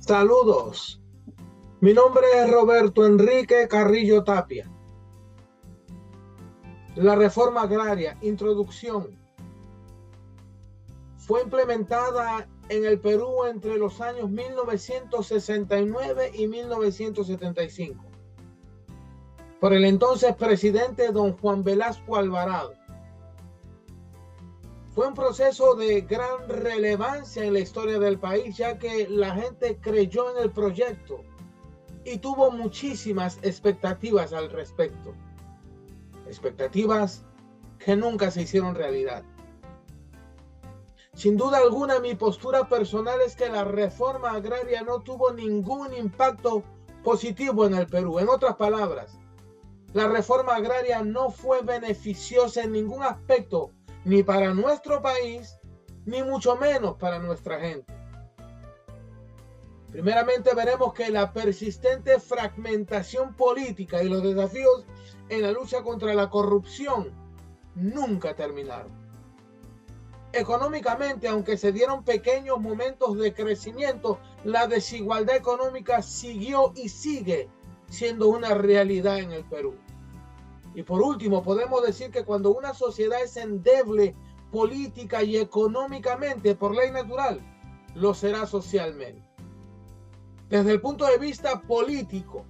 Saludos, mi nombre es Roberto Enrique Carrillo Tapia. La reforma agraria, introducción, fue implementada en el Perú entre los años 1969 y 1975 por el entonces presidente don Juan Velasco Alvarado. Fue un proceso de gran relevancia en la historia del país, ya que la gente creyó en el proyecto y tuvo muchísimas expectativas al respecto. Expectativas que nunca se hicieron realidad. Sin duda alguna, mi postura personal es que la reforma agraria no tuvo ningún impacto positivo en el Perú. En otras palabras, la reforma agraria no fue beneficiosa en ningún aspecto, ni para nuestro país, ni mucho menos para nuestra gente. Primeramente veremos que la persistente fragmentación política y los desafíos en la lucha contra la corrupción nunca terminaron. Económicamente, aunque se dieron pequeños momentos de crecimiento, la desigualdad económica siguió y sigue siendo una realidad en el Perú. Y por último, podemos decir que cuando una sociedad es endeble política y económicamente, por ley natural, lo será socialmente. Desde el punto de vista político,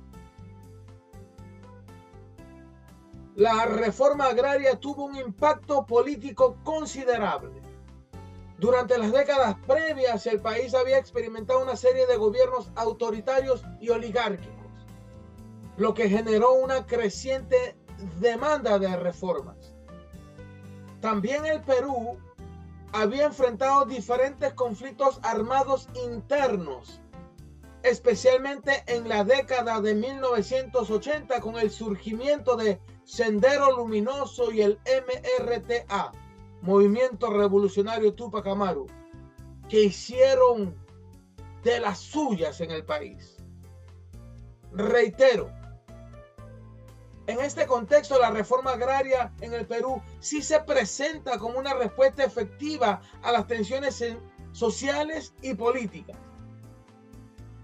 la reforma agraria tuvo un impacto político considerable. Durante las décadas previas, el país había experimentado una serie de gobiernos autoritarios y oligárquicos, lo que generó una creciente demanda de reformas. También el Perú había enfrentado diferentes conflictos armados internos, especialmente en la década de 1980 con el surgimiento de Sendero Luminoso y el MRTA, Movimiento Revolucionario Tupac Amaru, que hicieron de las suyas en el país. Reitero, en este contexto, la reforma agraria en el Perú sí se presenta como una respuesta efectiva a las tensiones sociales y políticas.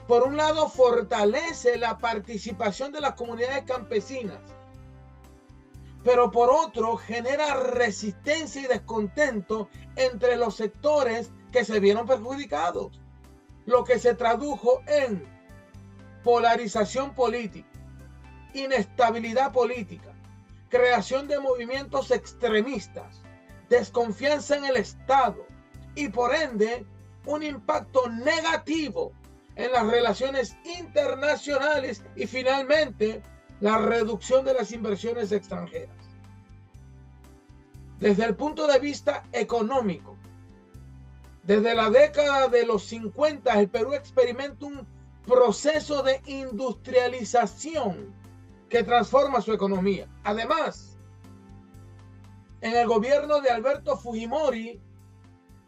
Por un lado, fortalece la participación de las comunidades campesinas, pero por otro, genera resistencia y descontento entre los sectores que se vieron perjudicados, lo que se tradujo en polarización política, inestabilidad política, creación de movimientos extremistas, desconfianza en el Estado y por ende un impacto negativo en las relaciones internacionales y finalmente la reducción de las inversiones extranjeras. Desde el punto de vista económico, desde la década de los 50 el Perú experimenta un proceso de industrialización que transforma su economía. Además, en el gobierno de Alberto Fujimori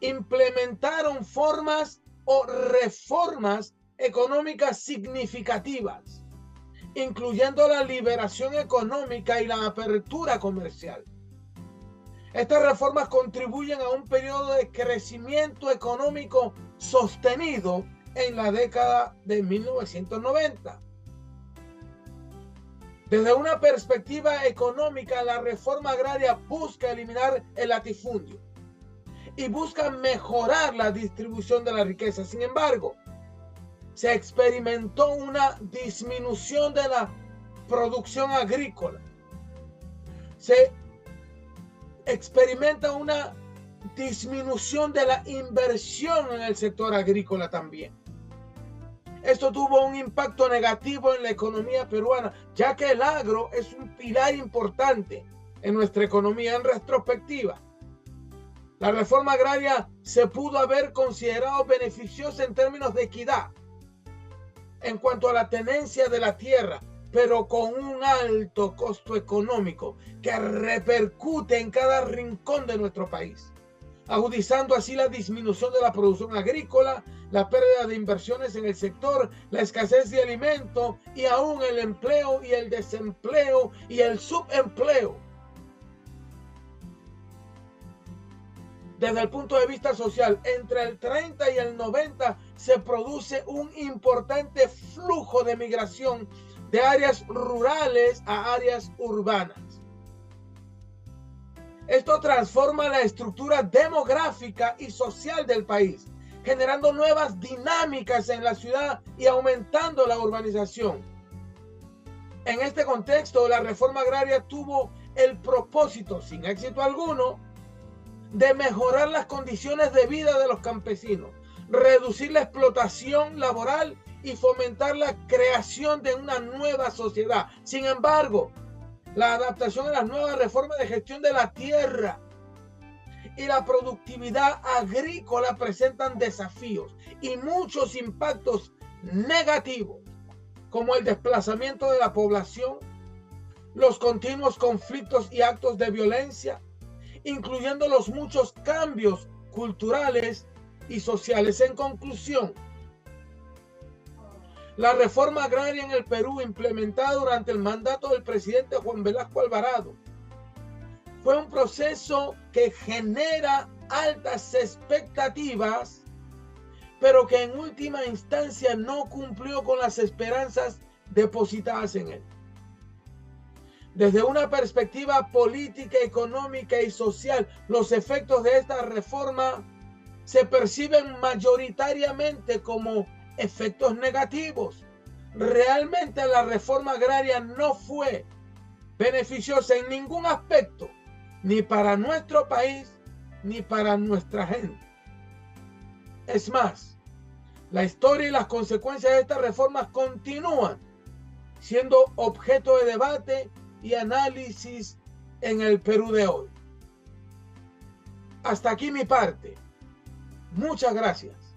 implementaron formas o reformas económicas significativas, incluyendo la liberación económica y la apertura comercial. Estas reformas contribuyen a un periodo de crecimiento económico sostenido en la década de 1990. Desde una perspectiva económica, la reforma agraria busca eliminar el latifundio y busca mejorar la distribución de la riqueza. Sin embargo, se experimentó una disminución de la producción agrícola. Se experimenta una disminución de la inversión en el sector agrícola también. Esto tuvo un impacto negativo en la economía peruana, ya que el agro es un pilar importante en nuestra economía. En retrospectiva, la reforma agraria se pudo haber considerado beneficiosa en términos de equidad en cuanto a la tenencia de la tierra, pero con un alto costo económico que repercute en cada rincón de nuestro país, agudizando así la disminución de la producción agrícola, la pérdida de inversiones en el sector, la escasez de alimento y aún el empleo y el desempleo y el subempleo. Desde el punto de vista social, entre el 30 y el 90 se produce un importante flujo de migración de áreas rurales a áreas urbanas. Esto transforma la estructura demográfica y social del país, generando nuevas dinámicas en la ciudad y aumentando la urbanización. En este contexto, la reforma agraria tuvo el propósito, sin éxito alguno, de mejorar las condiciones de vida de los campesinos, reducir la explotación laboral y fomentar la creación de una nueva sociedad. Sin embargo, la adaptación a las nuevas reformas de gestión de la tierra y la productividad agrícola presentan desafíos y muchos impactos negativos, como el desplazamiento de la población, los continuos conflictos y actos de violencia, incluyendo los muchos cambios culturales y sociales. En conclusión, la reforma agraria en el Perú, implementada durante el mandato del presidente Juan Velasco Alvarado, fue un proceso que genera altas expectativas, pero que en última instancia no cumplió con las esperanzas depositadas en él. Desde una perspectiva política, económica y social, los efectos de esta reforma se perciben mayoritariamente como efectos negativos. Realmente la reforma agraria no fue beneficiosa en ningún aspecto, ni para nuestro país, ni para nuestra gente. Es más, la historia y las consecuencias de estas reformas continúan siendo objeto de debate y análisis en el Perú de hoy. Hasta aquí mi parte. Muchas gracias.